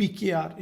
PKR,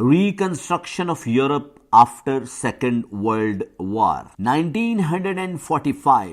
Reconstruction of Europe after Second World War 1945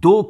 2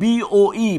BOE,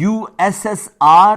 USSR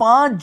5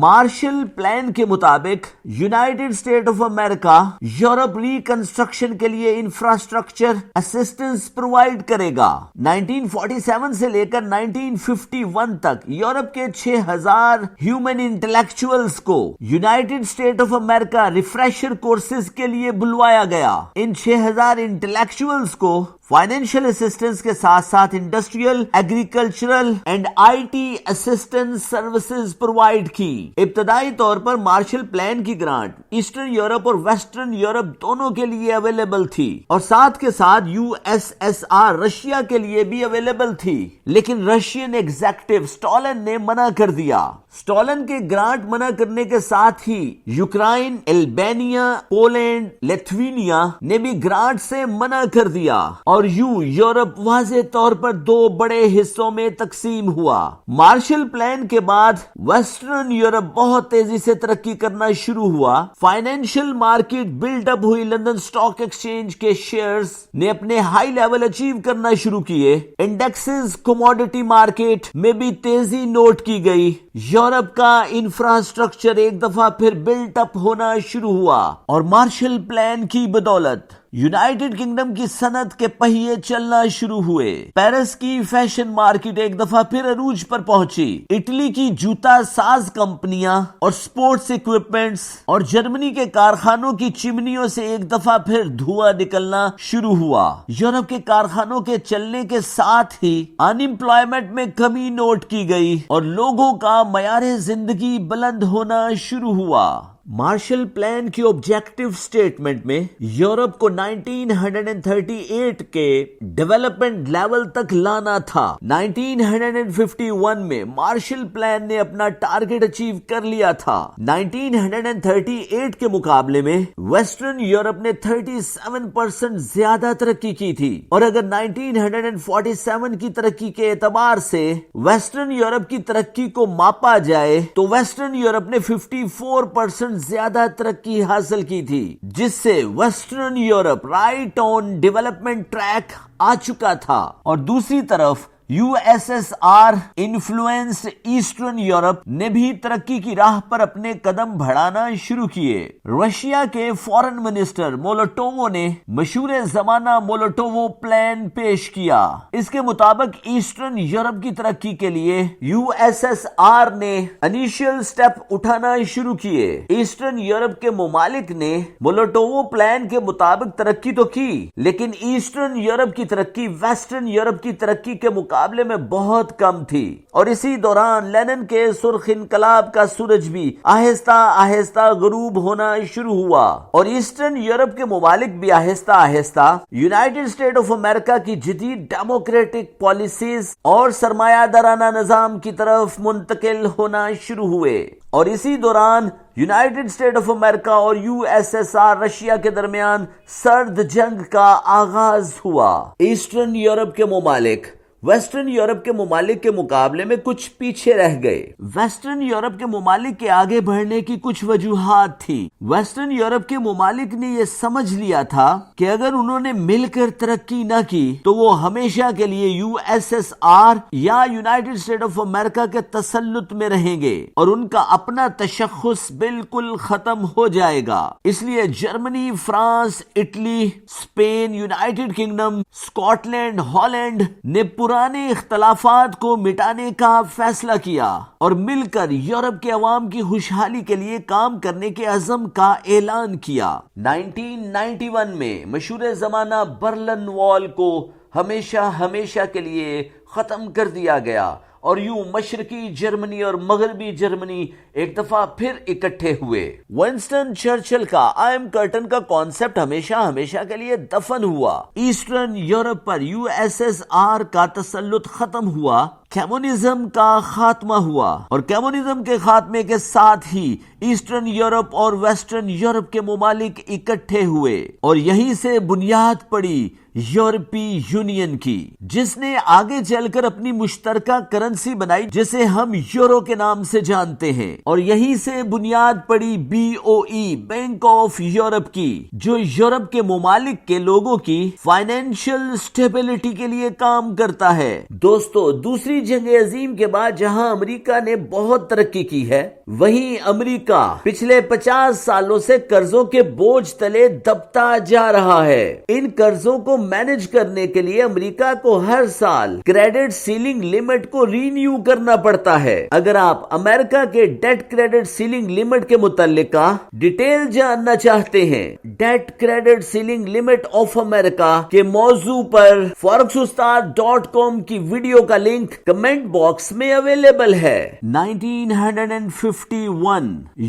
Marshall plan کے مطابق United state of America Europe reconstruction کے لیے infrastructure assistance provide کرے گا۔ 1947 سے لے کر 1951 تک یورپ کے 6000 ہیومن انٹلیکچوئلز کو United state of America refresher courses کے لیے بلوایا گیا۔ ان 6000 انٹلیکچوئلز کو فائنینشیل اسسٹنس کے ساتھ ساتھ industrial, agricultural and I T assistance services provide کی۔ ابتدائی طور پر مارشل پلان کی گرانٹ ایسٹرن یورپ اور ویسٹرن یورپ دونوں کے لیے اویلیبل تھی، اور ساتھ کے ساتھ U S S R Russia کے لیے بھی اویلیبل تھی، لیکن رشین ایگزیکٹو اسٹالن نے منع کر دیا۔ اسٹالن کے گرانٹ منع کرنے کے ساتھ ہی یوکرائن، البانیا، پولینڈ، لیتھوینیا نے بھی گرانٹ سے منع کر دیا، اور یوں یورپ واضح طور پر دو بڑے حصوں میں تقسیم ہوا۔ مارشل پلان کے بعد ویسٹرن یورپ بہت تیزی سے ترقی کرنا شروع ہوا۔ فائنینشیل مارکیٹ بلڈ اپ ہوئی، لندن اسٹاک ایکسچینج کے شیئرز نے اپنے ہائی لیول اچیو کرنا شروع کیے، انڈیکسز کموڈٹی مارکیٹ میں بھی تیزی نوٹ کی گئی۔ یورپ کا انفراسٹرکچر ایک دفعہ پھر بلٹ اپ ہونا شروع ہوا، اور مارشل پلان کی بدولت یونائیٹڈ کنگڈم کی صنعت کے پہیے چلنا شروع ہوئے۔ پیرس کی فیشن مارکیٹ ایک دفعہ پھر عروج پر پہنچی۔ اٹلی کی جوتا ساز کمپنیاں اور سپورٹس اکوپمنٹس اور جرمنی کے کارخانوں کی چمنیوں سے ایک دفعہ پھر دھواں نکلنا شروع ہوا۔ یورپ کے کارخانوں کے چلنے کے ساتھ ہی ان امپلائمنٹ میں کمی نوٹ کی گئی، اور لوگوں کا معیار زندگی بلند ہونا شروع ہوا۔ مارشل پلان کی آبجیکٹو سٹیٹمنٹ میں یورپ کو 1938 کے ڈیولپمنٹ لیول تک لانا تھا۔ 1951 میں مارشل پلان نے اپنا ٹارگٹ اچیو کر لیا تھا۔ 1938 کے مقابلے میں ویسٹرن یورپ نے 37% زیادہ ترقی کی تھی، اور اگر 1947 کی ترقی کے اعتبار سے ویسٹرن یورپ کی ترقی کو ماپا جائے تو ویسٹرن یورپ نے 54% زیادہ ترقی حاصل کی تھی، جس سے western Europe right on development track آ چکا تھا، اور دوسری طرف U S S R influenced eastern Europe نے بھی ترقی کی راہ پر اپنے قدم بڑھانا شروع کیے۔ رشیا کے فورن منسٹر مولوٹوو نے مشہور زمانہ مولوٹوو پلان پیش کیا۔ اس کے مطابق ایسٹرن یورپ کی ترقی کے لیے یو ایس ایس آر نے انیشیل سٹیپ اٹھانا شروع کیے۔ ایسٹرن یورپ کے ممالک نے مولوٹوو پلان کے مطابق ترقی تو کی، لیکن ایسٹرن یورپ کی ترقی ویسٹرن یورپ کی ترقی کے مقابلے میں بہت کم تھی، اور اسی دوران لینن کے سرخ انقلاب کا سورج بھی آہستہ آہستہ غروب ہونا شروع ہوا، اور ایسٹرن یورپ کے ممالک بھی آہستہ آہستہ یونائیٹڈ اسٹیٹ آف امریکہ کی جدید ڈیموکریٹک پالیسیز اور سرمایہ دارانہ نظام کی طرف منتقل ہونا شروع ہوئے، اور اسی دوران یونائیٹڈ اسٹیٹ آف امریکہ اور U S S R Russia کے درمیان سرد جنگ کا آغاز ہوا۔ ایسٹرن یورپ کے ممالک ویسٹرن یورپ کے ممالک کے مقابلے میں کچھ پیچھے رہ گئے۔ ویسٹرن یورپ کے ممالک کے آگے بڑھنے کی کچھ وجوہات تھیں۔ ویسٹرن یورپ کے ممالک نے یہ سمجھ لیا تھا کہ اگر انہوں نے مل کر ترقی نہ کی تو وہ ہمیشہ کے لیے یو ایس ایس آر یا یونائیٹڈ اسٹیٹ آف امریکہ کے تسلط میں رہیں گے، اور ان کا اپنا تشخص بالکل ختم ہو جائے گا۔ اس لیے Germany, France, Italy, Spain, United Kingdom, Scotland, Holland نے پرانے اختلافات کو مٹانے کا فیصلہ کیا، اور مل کر یورپ کے عوام کی خوشحالی کے لیے کام کرنے کے عزم کا اعلان کیا۔ 1991 میں مشہور زمانہ برلن وال کو ہمیشہ کے لیے ختم کر دیا گیا، اور یوں مشرقی جرمنی اور مغربی جرمنی ایک دفعہ پھر اکٹھے ہوئے۔ ونسٹن چرچل کا آئم کرٹن کا کانسیپٹ ہمیشہ کے لیے دفن ہوا۔ ایسٹرن یورپ پر یو ایس ایس آر کا تسلط ختم ہوا، کمیونزم کا خاتمہ ہوا، اور کمیونزم کے خاتمے کے ساتھ ہی ایسٹرن یورپ اور ویسٹرن یورپ کے ممالک اکٹھے ہوئے، اور یہیں سے بنیاد پڑی یورپی یونین کی، جس نے آگے چل کر اپنی مشترکہ کرنسی بنائی جسے ہم یورو کے نام سے جانتے ہیں، اور یہیں سے بنیاد پڑی BOE بینک آف یورپ کی، جو یورپ کے ممالک کے لوگوں کی فائنینشیل سٹیبلٹی کے لیے کام کرتا ہے۔ دوستو، دوسری دوسری جنگ عظیم کے بعد جہاں امریکہ نے بہت ترقی کی ہے، وہیں امریکہ پچھلے 50 سالوں سے قرضوں کے بوجھ تلے دبتا جا رہا ہے۔ ان قرضوں کو مینج کرنے کے لیے امریکہ کو ہر سال کریڈٹ سیلنگ لمٹ کو رینیو کرنا پڑتا ہے۔ اگر آپ امریکہ کے ڈیٹ کریڈٹ سیلنگ لمٹ کے متعلق ڈیٹیل جاننا چاہتے ہیں، debt credit ceiling limit of America کے موضوع پر forex-ustad.com کی ویڈیو کا لنک کمنٹ باکس میں اویلیبل ہے۔ 1951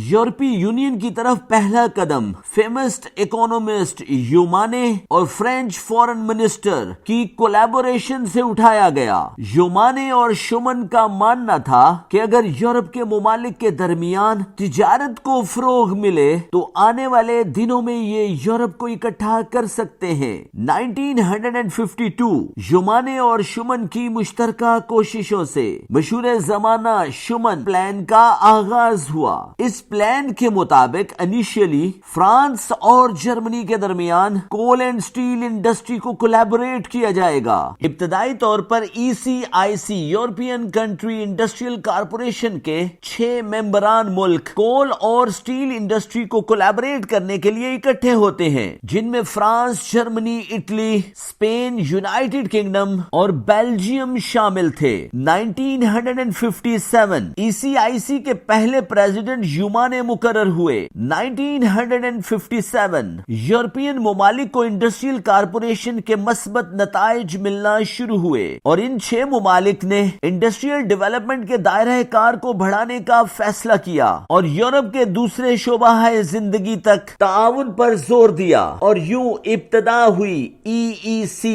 یورپی یونین کی طرف پہلا قدم فیمس اکونومسٹ یومانے اور فرینچ فورن منسٹر کی کولیبوریشن سے اٹھایا گیا۔ یومانے اور شومن کا ماننا تھا کہ اگر یورپ کے ممالک کے درمیان تجارت کو فروغ ملے تو آنے والے دنوں میں یہ یورپ کو اکٹھا کر سکتے ہیں۔ 1952 یومانے اور شومن کی مشترکہ کوششوں سے مشہور زمانہ شومن پلان کا آغاز ہوا۔ اس پلان کے مطابق انیشیلی فرانس اور جرمنی کے درمیان کول اینڈ سٹیل انڈسٹری کو کولیبوریٹ کیا جائے گا۔ ابتدائی طور پر ECIC European country industrial corporation کے 6 ممبران ملک کول اور سٹیل انڈسٹری کو کولیبوریٹ کرنے کے لیے اکٹھے ہوتے ہیں، جن میں France, Germany, Italy, Spain, United Kingdom اور بیلجیم شامل تھے۔ 1957 ECIC کے پہلے پریزیڈنٹ یومانے مقرر ہوئے۔ 1957 یورپین ممالک کو انڈسٹریل کارپوریشن کے مثبت نتائج ملنا شروع ہوئے اور ان 6 ممالک نے انڈسٹریل ڈیولپمنٹ کے دائرہ کار کو بڑھانے کا فیصلہ کیا اور یورپ کے دوسرے شعبہ زندگی تک تعاون پر زور دیا، اور یوں ابتدا ہوئی EEC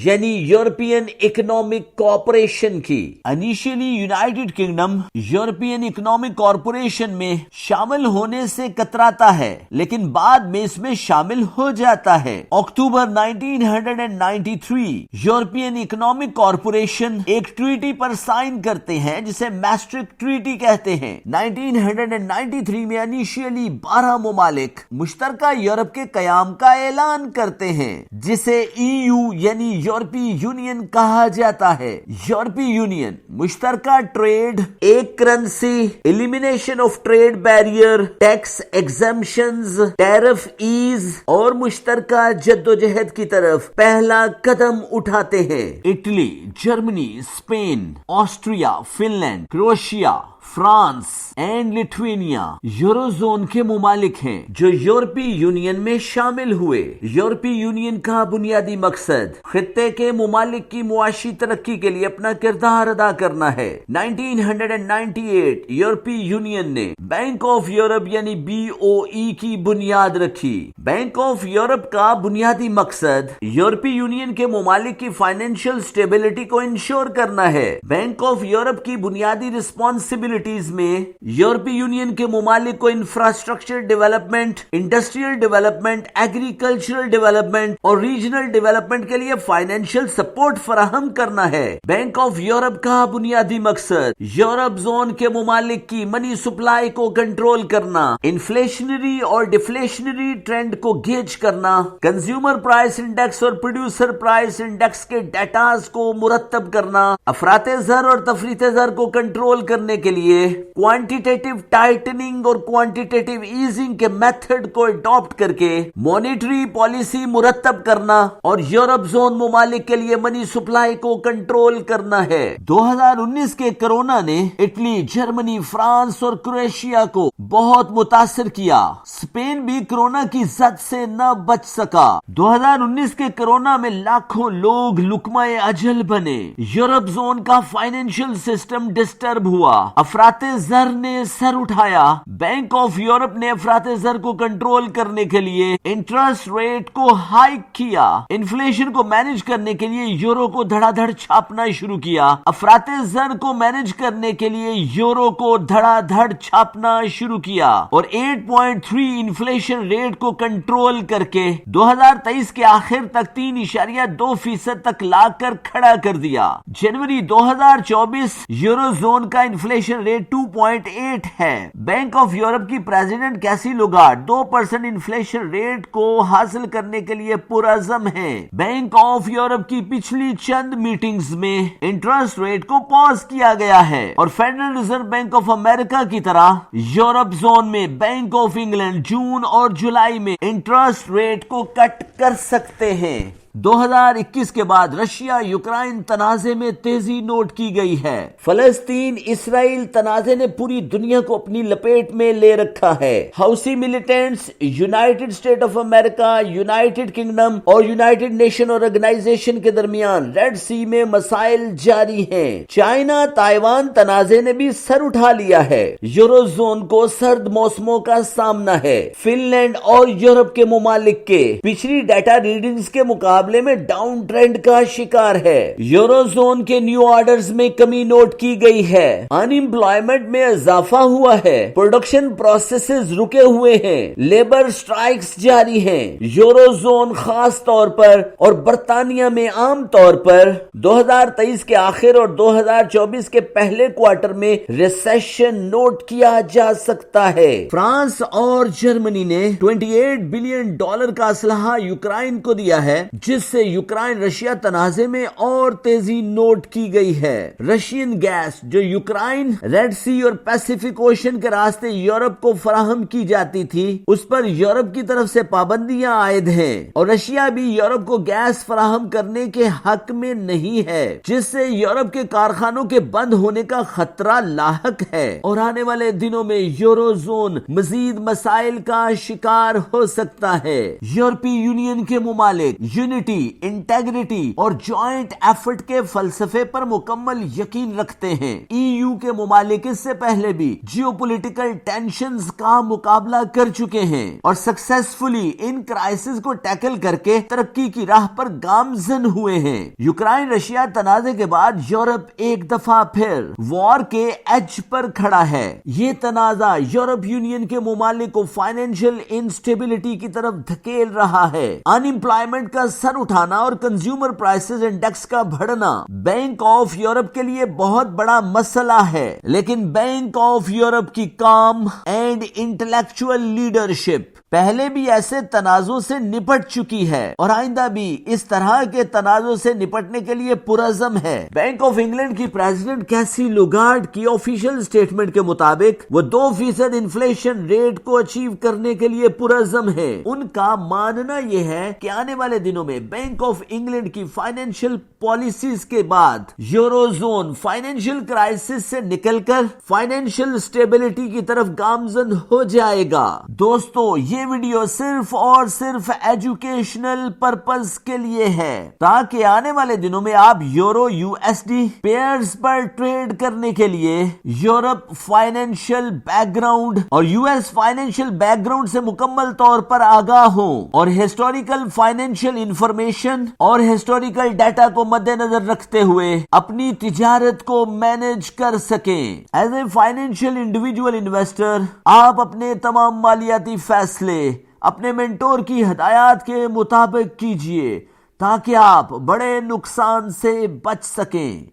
یعنی یورپین اکنامک کارپوریشن کی۔ Initially United kingdom European economic corporation میں شامل ہونے سے کتراتا ہے، لیکن بعد میں اس میں شامل ہو جاتا ہے۔ اکتوبر 1993 یورپین اکنامک کارپوریشن ایک ٹریٹی پر سائن کرتے ہیں جسے میسٹرک ٹریٹی کہتے ہیں۔ 1993 میں انیشیلی 12 ممالک مشترکہ یورپ کے قیام کا اعلان کرتے ہیں، جسے EU یعنی یورپی یونین کہا جاتا ہے۔ یورپی یونین مشترکہ ٹریڈ، ایک currency, elimination of trade barrier, tax exemptions, tariff ایز اور مشترکہ جدوجہد کی طرف پہلا قدم اٹھاتے ہیں۔ Italy, Germany, Spain, Austria, Finland, Croatia, France and Lithuania euro zone کے ممالک ہیں جو یورپی یونین میں شامل ہوئے۔ یورپی یونین کا بنیادی مقصد خطے کے ممالک کی معاشی ترقی کے لیے اپنا کردار ادا کرنا ہے۔ 1998 یورپی یونین نے بینک آف یورپ یعنی BOE کی بنیاد رکھی۔ بینک آف یورپ کا بنیادی مقصد یورپی یونین کے ممالک کی فائنینشیل سٹیبلٹی کو انشور کرنا ہے۔ بینک آف یورپ کی بنیادی رسپانسبلٹیز میں یورپی یونین کے ممالک کو infrastructure development, industrial development, agricultural development اور ریجنل ڈیولپمنٹ کے لیے فائنینشیل سپورٹ فراہم کرنا ہے۔ بینک آف یورپ کا بنیادی مقصد یورپ زون کے ممالک کی منی سپلائی کو کنٹرول کرنا، انفلیشنری اور ڈیفلیشنری ٹرینڈ کو گیج کرنا، کنزیومر پرائس انڈیکس اور پروڈیوسر پرائس انڈیکس کے ڈیٹاز کو مرتب کرنا، افراط زر اور تفریط زر کو کنٹرول کرنے کے لیے کوانٹیٹیٹو ٹائٹننگ اور کوانٹیٹیٹو ایزنگ کے میتھڈ کو اڈاپٹ کر کے مانیٹری پالیسی مرتب کرنا اور یورپ زون ممالک کے لیے منی سپلائی کو کنٹرول کرنا ہے۔ 2019 کے کرونا نے اٹلی، جرمنی، فرانس اور کروشیا کو بہت متاثر کیا۔ اسپین بھی کرونا کی زد سے نہ بچ سکا۔ 2019 کے کرونا میں لاکھوں لوگ لقمہ اجل بنے۔ یورپ زون کا فائنینشیل سسٹم ڈسٹرب ہوا، افراط زر نے سر اٹھایا۔ بینک آف یورپ نے افراط زر کو کنٹرول کرنے کے لیے انٹرسٹ ریٹ کو ہائیک کیا۔ انفلیشن کو مینج کرنے کے لیے یورو کو دھڑا دھڑ چھاپنا شروع کیا۔ افراط زر کو مینج کرنے کے لیے یورو کو دھڑا دھڑ چھاپنا شروع کیا اور 8.3 انفلیشن ریٹ کو کنٹرول کر کے 2023 کے آخر تک 3.2% تک لا کر کھڑا کر دیا۔ جنوری 2024 یورو زون کا انفلیشن ریٹ 2.8 ہے۔ بینک آف یورپ کی پریزیڈنٹ کیسی لوگارڈ 2% انفلیشن ریٹ کو حاصل کرنے کے لیے پرعزم ہیں۔ بینک آف یورپ کی پچھلی چند میٹنگز میں انٹرسٹ انٹرسٹ ریٹ کو پاز کیا گیا ہے اور federal reserve bank of America کی طرح یورپ زون میں بینک آف انگلینڈ جون اور جولائی میں انٹرسٹ ریٹ کو کٹ کر سکتے ہیں۔ 2021 کے بعد رشیا یوکرائن تنازع میں تیزی نوٹ کی گئی ہے۔ فلسطین اسرائیل تنازع نے پوری دنیا کو اپنی لپیٹ میں لے رکھا ہے۔ Houthi militants United state of America, United Kingdom اور یونائیٹڈ نیشن آرگنائزیشن کے درمیان ریڈ سی میں مسائل جاری ہیں۔ چائنا تائیوان تنازع نے بھی سر اٹھا لیا ہے۔ یورو زون کو سرد موسموں کا سامنا ہے۔ فن لینڈ اور یورپ کے ممالک کے پچھلی ڈیٹا ریڈنگز کے مقابلے میں ڈاؤن ٹرینڈ کا شکار ہے۔ یورو زون کے نیو آرڈرز میں کمی نوٹ کی گئی ہے۔ ان امپلائمنٹ میں اضافہ ہوا ہے۔ پروڈکشن پروسیسز رکے ہوئے ہیں۔ لیبر سٹرائکس جاری ہیں۔ یورو زون خاص طور پر اور برطانیہ میں عام طور پر 2023 کے آخر اور 2024 کے پہلے کوارٹر میں ریسیشن نوٹ کیا جا سکتا ہے۔ فرانس اور جرمنی نے $28 بلین کا اسلحہ یوکرائن کو دیا ہے، جس سے یوکرائن رشیا تنازع میں اور تیزی نوٹ کی گئی ہے۔ رشین گیس جو یوکرائن ریڈ سی اور پیسیفک اوشن کے راستے یورپ کو فراہم کی جاتی تھی، اس پر یورپ کی طرف سے پابندیاں عائد ہیں اور رشیا بھی یورپ کو گیس فراہم کرنے کے حق میں نہیں ہے، جس سے یورپ کے کارخانوں کے بند ہونے کا خطرہ لاحق ہے اور آنے والے دنوں میں یورو زون مزید مسائل کا شکار ہو سکتا ہے۔ یورپی یونین کے ممالک یونٹی، انٹیگریٹی اور جوائنٹ ایفرٹ کے فلسفے پر مکمل یقین رکھتے ہیں۔ ای یو کے ممالک اس سے پہلے بھی جیو پولیٹیکل ٹینشنز کا مقابلہ کر چکے ہیں اور سکسیسفلی ان کرائسس کو ٹیکل کر کے ترقی کی راہ پر گامزن ہوئے ہیں۔ یوکرائن رشیا تنازع کے بعد یورپ ایک دفعہ پھر وار کے ایج پر کھڑا ہے۔ یہ تنازع یورپ یونین کے ممالک کو فائنینشیل انسٹیبلٹی کی طرف دھکیل رہا ہے۔ ان امپلائمنٹ کا سر اٹھانا اور کنزیومر پرائسز انڈیکس کا بڑھنا بینک آف یورپ کے لیے بہت بڑا مسئلہ ہے، لیکن بینک آف یورپ کی کام اینڈ انٹلیکچوئل لیڈرشپ پہلے بھی ایسے تنازعوں سے نپٹ چکی ہے اور آئندہ بھی اس طرح کے تنازعوں سے نپٹنے کے لیے پرعزم ہے۔ بینک آف انگلینڈ کی پریزیڈنٹ کیسی لوگارڈ کی آفیشیل سٹیٹمنٹ کے مطابق وہ 2% انفلیشن ریٹ کو اچیو کرنے کے لیے پرعزم ہے۔ ان کا ماننا یہ ہے کہ آنے والے دنوں میں بینک آف انگلینڈ کی فائنینشیل پالیسیز کے بعد یورو زون فائنینشیل کرائسس سے نکل کر فائنینشیل سٹیبلٹی کی طرف گامزن ہو جائے گا۔ دوستو، یہ ویڈیو صرف اور صرف ایجوکیشنل پرپز کے لیے ہے تاکہ آنے والے دنوں میں آپ euro U S D pairs پر ٹریڈ کرنے کے لیے یورپ فائنینشیل بیک گراؤنڈ اور U S financial background سے مکمل طور پر آگاہ ہوں اور ہسٹوریکل فائنینشیل انفارمیشن اور ہسٹوریکل ڈیٹا کو مد نظر رکھتے ہوئے اپنی تجارت کو مینج کر سکیں۔ As a financial individual investor آپ اپنے تمام مالیاتی فیصلے اپنے مینٹور کی ہدایات کے مطابق کیجئے تاکہ آپ بڑے نقصان سے بچ سکیں۔